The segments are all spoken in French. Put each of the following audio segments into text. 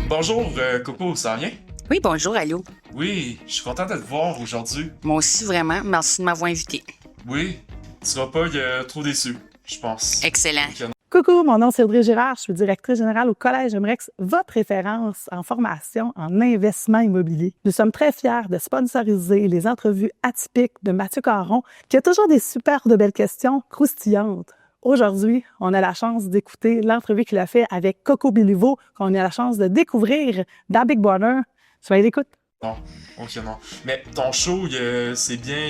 Bonjour, Coco, ça va bien? Oui, bonjour, allô. Oui, je suis content de te voir aujourd'hui. Moi aussi, vraiment. Merci de m'avoir invité. Oui, tu seras pas trop déçu, je pense. Excellent. Ok. Coucou, mon nom c'est Audrey Girard, je suis directrice générale au Collège MREX, votre référence en formation en investissement immobilier. Nous sommes très fiers de sponsoriser les entrevues atypiques de Mathieu Caron, qui a toujours des super de belles questions croustillantes. Aujourd'hui, on a la chance d'écouter l'entrevue qu'il a fait avec Coco Béliveau, qu'on a la chance de découvrir dans Big Brother. Soyez l'écoute. Non, ok, non. Mais ton show, c'est bien,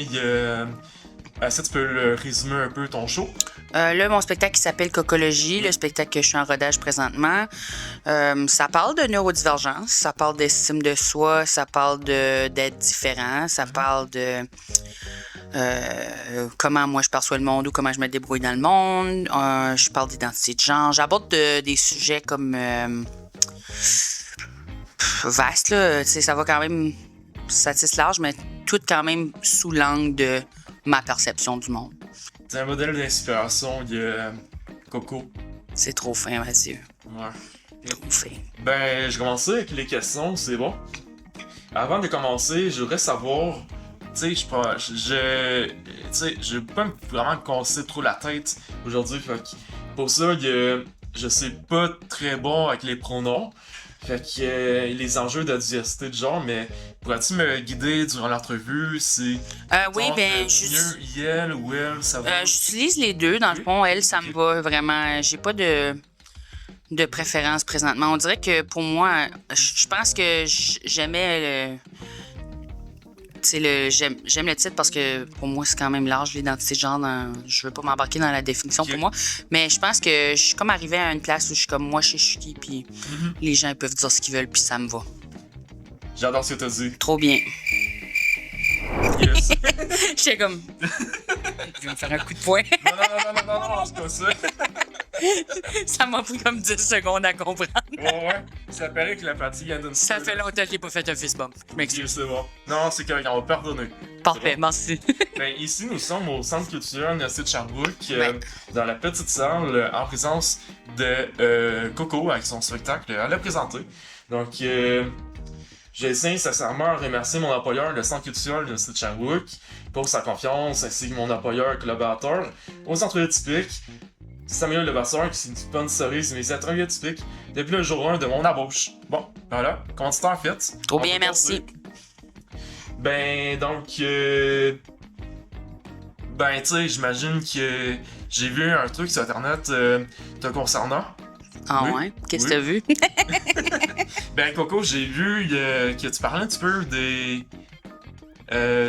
est-ce que tu peux le résumer un peu, ton show? Là, mon spectacle qui s'appelle Cocologie, le spectacle que je suis en rodage présentement, ça parle de neurodivergence, ça parle d'estime de soi, ça parle d'être différent, ça parle de comment moi je perçois le monde ou comment je me débrouille dans le monde. Je parle d'identité de genre. J'aborde des sujets comme vastes, là. Tu sais, ça va quand même, ça tisse large, mais tout quand même sous l'angle de ma perception du monde. C'est un modèle d'inspiration, Coco. C'est trop fin, Mathieu. Ouais. Trop fin. Ben, je commence avec les questions, c'est bon? Avant de commencer, je voudrais savoir, tu sais, je vais pas vraiment me casser trop la tête aujourd'hui, fait que pour ça, je sais pas très bon avec les pronoms, fait que les enjeux de diversité de genre, mais pourrais-tu me guider durant l'entrevue si Oui, ben, mieux elle ou elle, ça va? j'utilise les deux, dans le fond. Elle, ça me va vraiment. J'ai pas de préférence présentement. On dirait que pour moi, je pense que j'aimais j'aime le titre parce que pour moi, c'est quand même large, l'identité de genre. Je veux pas m'embarquer dans la définition pour moi. Mais je pense que je suis comme arrivée à une place où je suis comme moi, je suis qui, puis les gens ils peuvent dire ce qu'ils veulent, puis ça me va. J'adore ce que t'as dit. Trop bien. Yes. J'étais comme. Je vais me faire un coup de poing. Non, c'est pas ça. Ça m'a pris comme 10 secondes à comprendre. Ouais, ça paraît que la partie vient d'une... Ça fait longtemps que j'ai pas fait un fist bump. Je m'excuse. C'est bon. Non, c'est correct, on va pardonner. Parfait, Bon. merci. Ben, ici, nous sommes au Centre culturel Université de Sherbrooke, Ouais. dans la petite salle, en présence de Coco, avec son spectacle à la présenter. Donc, je tiens sincèrement à remercier mon employeur, le Centre culturel de l'Université de Sherbrooke, pour sa confiance, ainsi que mon employeur et collaborateur aux entrevues typiques. Samuel Levasseur qui sponsorise mes entrevues typiques depuis le jour 1 de mon embauche. Bon, voilà, commanditaire fait. Trop On bien, peut merci. passer. Ben, donc, ben, tu sais, j'imagine que j'ai vu un truc sur Internet te concernant. Ah Oui. ouais? Qu'est-ce que Oui. t'as vu? Ben, Coco, j'ai vu que tu parlais un petit peu des...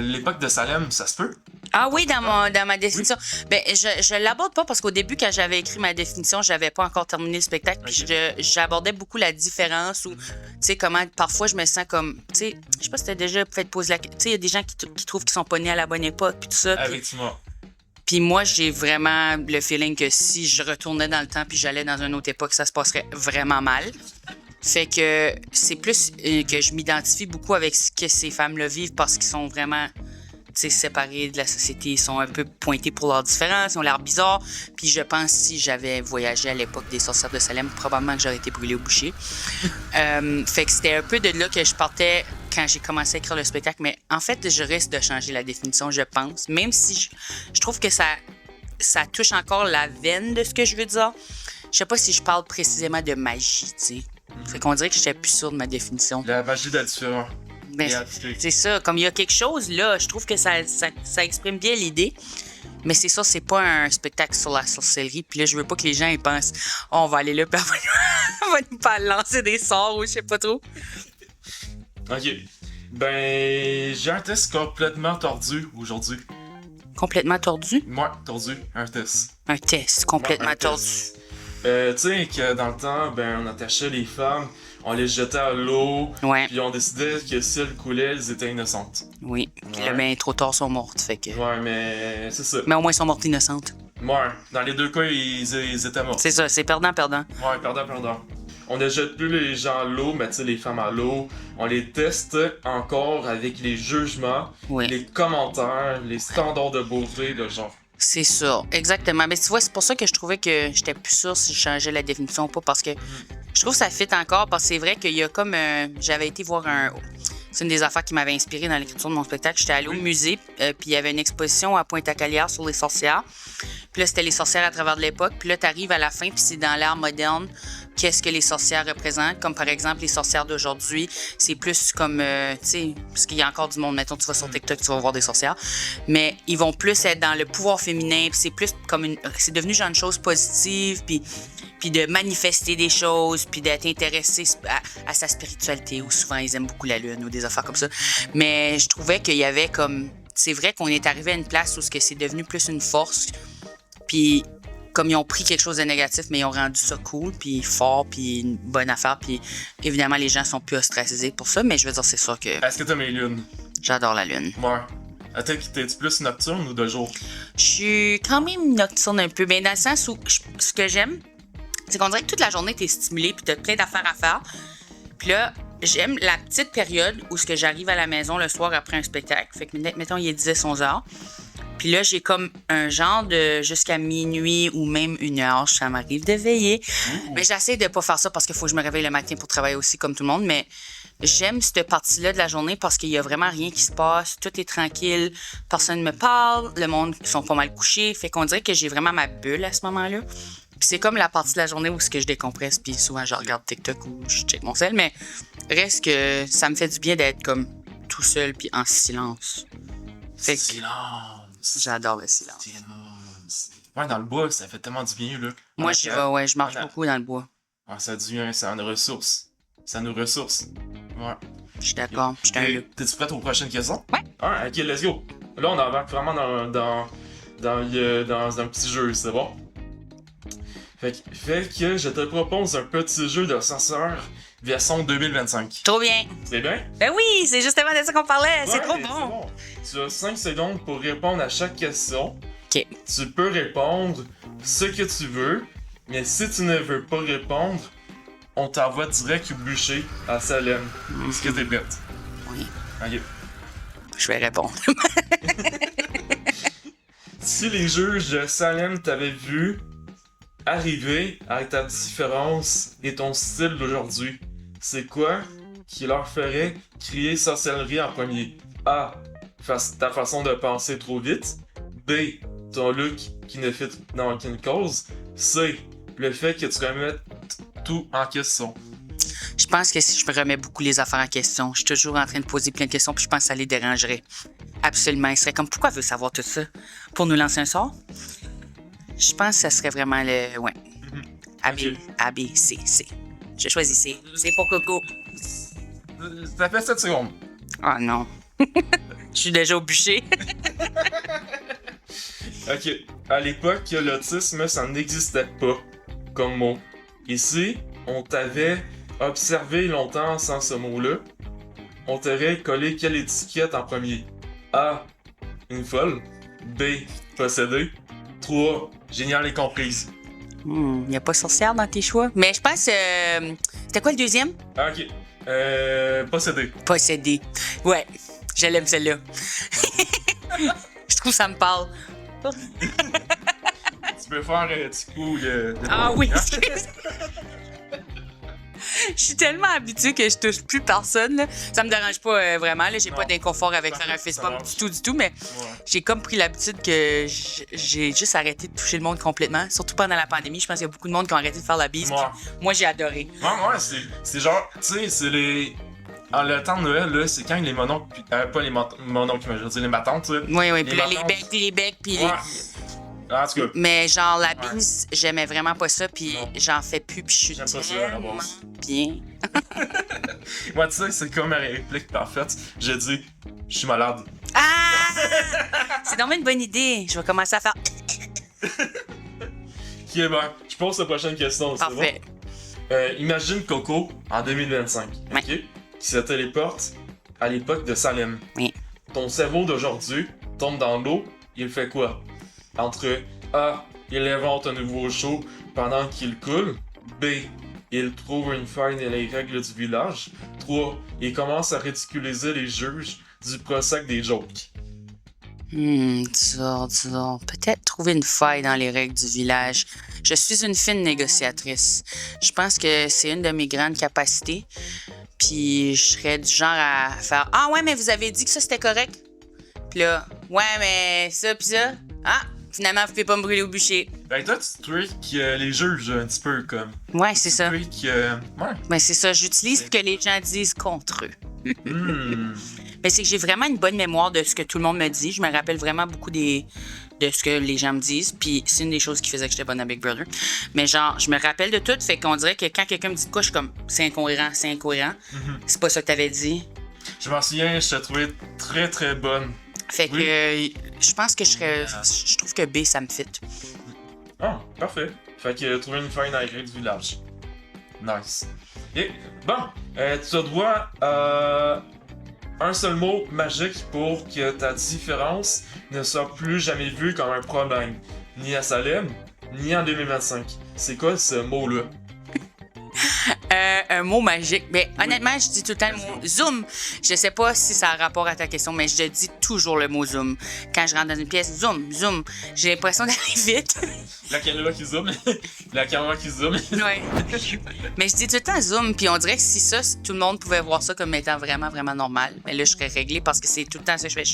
l'époque de Salem, ça se peut? Ah oui, dans ma définition. Ben, je l'aborde pas parce qu'au début, quand j'avais écrit ma définition, j'avais pas encore terminé le spectacle. Puis j'abordais beaucoup la différence ou, tu sais, comment parfois je me sens comme, tu sais, je sais pas si t'as déjà fait te poser la question. Tu sais, il y a des gens qui trouvent qu'ils sont pas nés à la bonne époque, puis tout ça. Effectivement. Puis moi, j'ai vraiment le feeling que si je retournais dans le temps puis j'allais dans une autre époque, ça se passerait vraiment mal. Fait que c'est plus que je m'identifie beaucoup avec ce que ces femmes-là vivent parce qu'ils sont vraiment, tu sais, séparés de la société. Ils sont un peu pointés pour leurs différences, ils ont l'air bizarres. Puis je pense que si j'avais voyagé à l'époque des sorcières de Salem, probablement que j'aurais été brûlée au boucher. Fait que c'était un peu de là que je partais quand j'ai commencé à écrire le spectacle. Mais en fait, je risque de changer la définition, je pense. Même si je trouve que ça touche encore la veine de ce que je veux dire. Je sais pas si je parle précisément de magie, tu sais. Fait qu'on dirait que j'étais plus sûre de ma définition. La magie d'être différent. Mais c'est ça, comme il y a quelque chose là, je trouve que ça exprime bien l'idée. Mais c'est ça, c'est pas un spectacle sur la sorcellerie. Puis là, je veux pas que les gens ils pensent oh, on va aller là, puis on va nous pas lancer des sorts ou je sais pas trop. Ok. Ben, j'ai un test complètement tordu aujourd'hui. Complètement tordu? Moi, tordu, un test. Un test complètement Ouais, un tordu. test. Tu sais que dans le temps, ben, on attachait les femmes, on les jetait à l'eau, Ouais, puis on décidait que si elles coulaient, elles étaient innocentes. oui. Puis là, Ouais. ben, trop tard, sont mortes. Fait que. Ouais, mais c'est ça. Mais au moins, elles sont mortes innocentes. Ouais, dans les deux cas, ils étaient morts. C'est ça, c'est perdant-perdant. Ouais, perdant. On ne jette plus les gens à l'eau, mais tu sais, les femmes à l'eau. On les teste encore avec les jugements, Oui. les commentaires, les standards de beauté, de genre. C'est ça, exactement. Mais tu vois, c'est pour ça que je trouvais que j'étais plus sûre si je changeais la définition ou pas, parce que Je trouve que ça fit encore parce que c'est vrai qu'il y a comme... j'avais été voir un... C'est une des affaires qui m'avait inspiré dans l'écriture de mon spectacle. J'étais allée au musée, puis il y avait une exposition à Pointe-à-Calière sur les sorcières. Puis là, c'était les sorcières à travers de l'époque. Puis là, t'arrives à la fin, puis c'est dans l'art moderne, qu'est-ce que les sorcières représentent. Comme par exemple, les sorcières d'aujourd'hui, c'est plus comme, tu sais, parce qu'il y a encore du monde, mettons, tu vas sur TikTok, tu vas voir des sorcières. Mais ils vont plus être dans le pouvoir féminin, puis c'est plus comme c'est devenu genre une chose positive, puis de manifester des choses, puis d'être intéressé à sa spiritualité, ou souvent ils aiment beaucoup la lune ou des affaires comme ça. Mais je trouvais qu'il y avait comme... C'est vrai qu'on est arrivé à une place où c'est devenu plus une force, puis comme ils ont pris quelque chose de négatif, mais ils ont rendu ça cool, puis fort, puis une bonne affaire, puis évidemment, les gens sont plus ostracisés pour ça, mais je veux dire, c'est sûr que... Est-ce que t'aimes les lunes? J'adore la lune. Ouais. Attends, t'es-tu plus nocturne ou de jour? Je suis quand même nocturne un peu, mais dans le sens où ce que j'aime, c'est qu'on dirait que toute la journée, t'es stimulé, puis t'as plein d'affaires à faire. Puis là, j'aime la petite période où j'arrive à la maison le soir après un spectacle. Fait que, mettons, il est 10-11 heures. Puis là, j'ai comme un genre de jusqu'à minuit ou même 1 heure, ça m'arrive de veiller. Mais j'essaie de pas faire ça parce qu'il faut que je me réveille le matin pour travailler aussi comme tout le monde. Mais j'aime cette partie-là de la journée parce qu'il y a vraiment rien qui se passe. Tout est tranquille. Personne ne me parle. Le monde sont pas mal couchés. Fait qu'on dirait que j'ai vraiment ma bulle à ce moment-là. Puis c'est comme la partie de la journée où je décompresse, puis souvent je regarde TikTok ou je check mon cell, mais reste que ça me fait du bien d'être comme tout seul puis en silence. Fait que silence. J'adore le silence. Silence. Ouais, dans le bois, ça fait tellement du bien, là. Moi, j'y vais, ouais, je marche beaucoup dans le bois. Ouais, ça devient, ça nous ressource. Ça nous ressource. Ouais. Je suis d'accord, je suis un loup. T'es-tu prête aux prochaines questions? Ouais. Ah, ok, let's go. Là, on embarque vraiment dans un petit jeu, c'est bon? Fait que je te propose un petit jeu de sorcière version 2025. Trop bien. C'est bien? Ben oui, c'est justement de ça qu'on parlait. C'est Ouais, trop bon. Tu as 5 secondes pour répondre à chaque question. OK. Tu peux répondre ce que tu veux, mais si tu ne veux pas répondre, on t'envoie direct au bûcher à Salem. Est-ce que t'es prête? Oui. Ok. Je vais répondre. Si les juges de Salem t'avaient vu arriver avec ta différence et ton style d'aujourd'hui, c'est quoi qui leur ferait crier sorcellerie en premier? A. Ta façon de penser trop vite. B. Ton look qui ne fit dans aucune cause. C. Le fait que tu remettes tout en question. Je pense que si je me remets beaucoup les affaires en question, je suis toujours en train de poser plein de questions, puis je pense que ça les dérangerait. Absolument. Ils seraient comme, pourquoi veut savoir tout ça? Pour nous lancer un sort? Je pense que ça serait vraiment le... Ouais. A, B, C, C. Je choisis C. C'est pour Coco. Ça fait 7 secondes. Oh non. Je suis déjà au bûcher. Ok. À l'époque, l'autisme, ça n'existait pas comme mot. Ici, on t'avait observé longtemps sans ce mot-là. On t'aurait collé quelle étiquette en premier? A. Une folle. B. Possédée. 3. Géniale et comprise. Il n'y a pas sorcière dans tes choix. Mais je pense... c'était quoi le deuxième? Ah, ok. Possédée. Possédé. Ouais, je l'aime celle-là. Je trouve que ça me parle. Tu peux faire un petit coup de... Ah oui, excuse. Je suis tellement habituée que je touche plus personne. Là. Ça me dérange pas vraiment. Là. J'ai pas d'inconfort avec faire un fist bump du tout. Mais j'ai comme pris l'habitude que j'ai juste arrêté de toucher le monde complètement. Surtout pendant la pandémie. Je pense qu'il y a beaucoup de monde qui ont arrêté de faire la bise. Moi, j'ai adoré. Ouais, c'est genre... Tu sais, c'est les... En le temps de Noël, là, c'est quand les mononcles... pas les mononcles, mais je veux dire les matantes. Là. Oui, puis là, les becs, puis les... En tout cas. Mais genre, la bise, j'aimais vraiment pas ça, puis j'en fais plus, puis je suis tellement bien. Moi, tu sais, c'est comme ma réplique parfaite. J'ai dit, je suis malade. Ah! C'est vraiment une bonne idée. Je vais commencer à faire... Ok, ben, je pose la prochaine question. Parfait. Bon? Imagine Coco en 2025, ok? Qui se téléporte à l'époque de Salem. Oui. Ton cerveau d'aujourd'hui tombe dans l'eau, il fait quoi? Entre A, il invente un nouveau show pendant qu'il coule. B, il trouve une faille dans les règles du village. 3, il commence à ridiculiser les juges du procès des jokes. Dur. Peut-être trouver une faille dans les règles du village. Je suis une fine négociatrice. Je pense que c'est une de mes grandes capacités. Puis je serais du genre à faire « Ah ouais, mais vous avez dit que ça, c'était correct? » Puis là « Ouais, mais ça pis ça? Ah, finalement, vous pouvez pas me brûler au bûcher. » Ben toi, tu tweaks les juges un petit peu comme. Ouais, c'est ça. Tu tweaks, ouais. Ben c'est ça, j'utilise ce que les gens disent contre eux. Hmm. Ben, c'est que j'ai vraiment une bonne mémoire de ce que tout le monde me dit. Je me rappelle vraiment beaucoup de ce que les gens me disent. Puis c'est une des choses qui faisait que j'étais bonne à Big Brother. Mais genre, je me rappelle de tout. Fait qu'on dirait que quand quelqu'un me dit de quoi, je suis comme, c'est incohérent. C'est pas ça que t'avais dit. Je m'en souviens, je t'ai trouvé très très bonne. Fait que je pense que je trouve que B, ça me fit. Ah, parfait. Fait que trouver une faille dans les règles du village. Nice. Et bon, tu as droit à un seul mot magique pour que ta différence ne soit plus jamais vue comme un problème. Ni à Salem, ni en 2025. C'est quoi ce mot-là? Un mot magique. Mais honnêtement, je dis tout le temps le mot zoom. Je sais pas si ça a rapport à ta question, mais je dis toujours le mot zoom. Quand je rentre dans une pièce, zoom. J'ai l'impression d'aller vite. La caméra qui zoome. La caméra qui zoome. Ouais. Mais je dis tout le temps zoom, puis on dirait que si tout le monde pouvait voir ça comme étant vraiment, vraiment normal, mais là, je serais réglée parce que c'est tout le temps ça que je fais.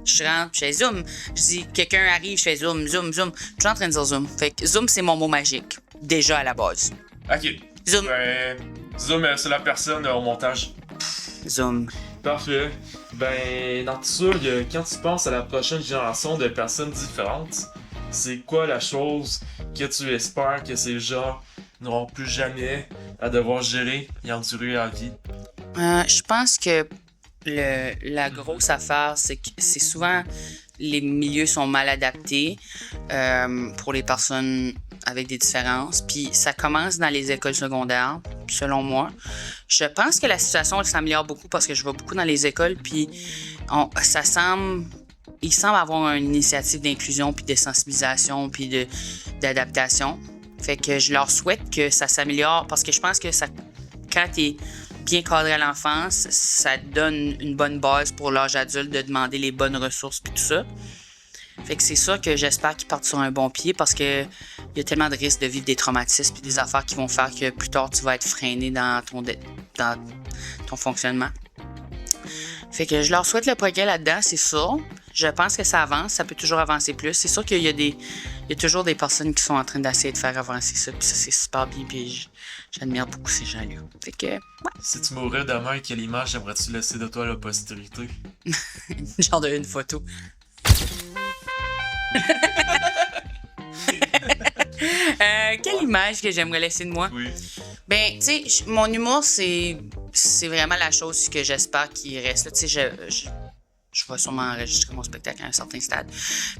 Je rentre, je fais zoom. Je dis, quelqu'un arrive, je fais zoom. Je suis en train de dire zoom. Fait que zoom, c'est mon mot magique. Déjà à la base. Ok. Zoom. Ben, zoom, c'est la personne au montage. Zoom. Parfait. Ben, dans tout ça, quand tu penses à la prochaine génération de personnes différentes, c'est quoi la chose que tu espères que ces gens n'auront plus jamais à devoir gérer et endurer à vie? Je pense que la grosse affaire, c'est que c'est souvent les milieux sont mal adaptés pour les personnes avec des différences. Puis ça commence dans les écoles secondaires, selon moi. Je pense que la situation elle s'améliore beaucoup parce que je vais beaucoup dans les écoles, puis il semble avoir une initiative d'inclusion, puis de sensibilisation, puis d'adaptation. Fait que je leur souhaite que ça s'améliore parce que je pense que quand t'es bien cadré à l'enfance, ça te donne une bonne base pour l'âge adulte de demander les bonnes ressources puis tout ça. Fait que c'est ça que j'espère qu'ils partent sur un bon pied parce que il y a tellement de risques de vivre des traumatismes et des affaires qui vont faire que plus tard tu vas être freiné dans ton fonctionnement. Fait que je leur souhaite le progrès là-dedans, c'est sûr. Je pense que ça avance, ça peut toujours avancer plus. C'est sûr qu'il y a toujours des personnes qui sont en train d'essayer de faire avancer ça, puis ça c'est super bien, puis j'admire beaucoup ces gens-là. Fait que, ouais. Si tu mourrais demain, quelle image aimerais-tu laisser de toi à la postérité? Genre une photo. Quelle image que j'aimerais laisser de moi? Oui. Ben, tu sais, mon humour, c'est vraiment la chose que j'espère qu'il reste là. Tu sais, je vais sûrement enregistrer mon spectacle à un certain stade.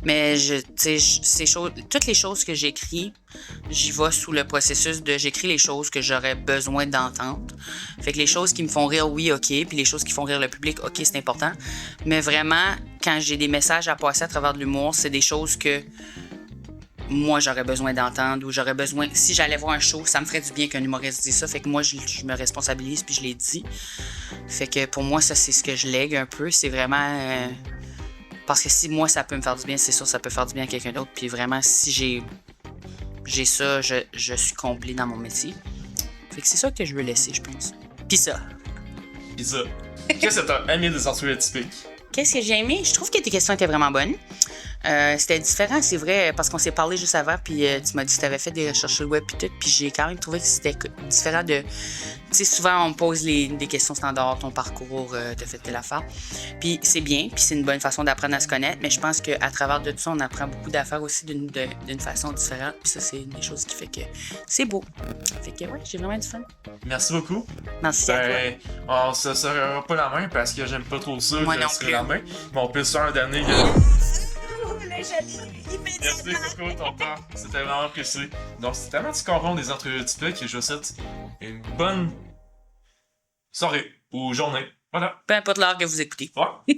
Mais, tu sais, toutes les choses que j'écris, j'y vais sous le processus de j'écris les choses que j'aurais besoin d'entendre. Fait que les choses qui me font rire, oui, OK. Puis les choses qui font rire le public, OK, c'est important. Mais vraiment, quand j'ai des messages à passer à travers de l'humour, c'est des choses que moi, j'aurais besoin d'entendre ou j'aurais besoin... Si j'allais voir un show, ça me ferait du bien qu'un humoriste dise ça. Fait que moi, je me responsabilise puis je l'ai dit. Fait que pour moi, ça, c'est ce que je lègue un peu. C'est vraiment... Parce que si moi, ça peut me faire du bien, c'est sûr ça peut faire du bien à quelqu'un d'autre. Puis vraiment, si j'ai ça, je suis comblé dans mon métier. Fait que c'est ça que je veux laisser, je pense. Puis ça. Pis ça. Qu'est-ce que t'as aimé des sorties atypiques? Qu'est-ce que j'ai aimé? Je trouve que tes questions étaient vraiment bonnes. C'était différent, c'est vrai, parce qu'on s'est parlé juste avant, puis tu m'as dit que tu avais fait des recherches sur le web, puis tout, puis j'ai quand même trouvé que c'était différent de... Tu sais, souvent, on pose des questions standards, ton parcours, t'as fait telle affaire. Puis c'est bien, puis c'est une bonne façon d'apprendre à se connaître, mais je pense qu'à travers de tout ça, on apprend beaucoup d'affaires aussi d'une façon différente, puis ça, c'est une des choses qui fait que c'est beau. Fait que, ouais, j'ai vraiment du fun. Merci beaucoup. Merci à toi. On se serrera pas la main parce que j'aime pas trop ça. Moi non serrer plus. la main. Mais on peut se faire un dernier. Merci beaucoup ton temps. C'était vraiment apprécié. Donc, c'était tellement du coron des entrevues typiques que je vous souhaite une bonne soirée ou journée. Voilà. Peu importe l'heure que vous écoutez. Ouais.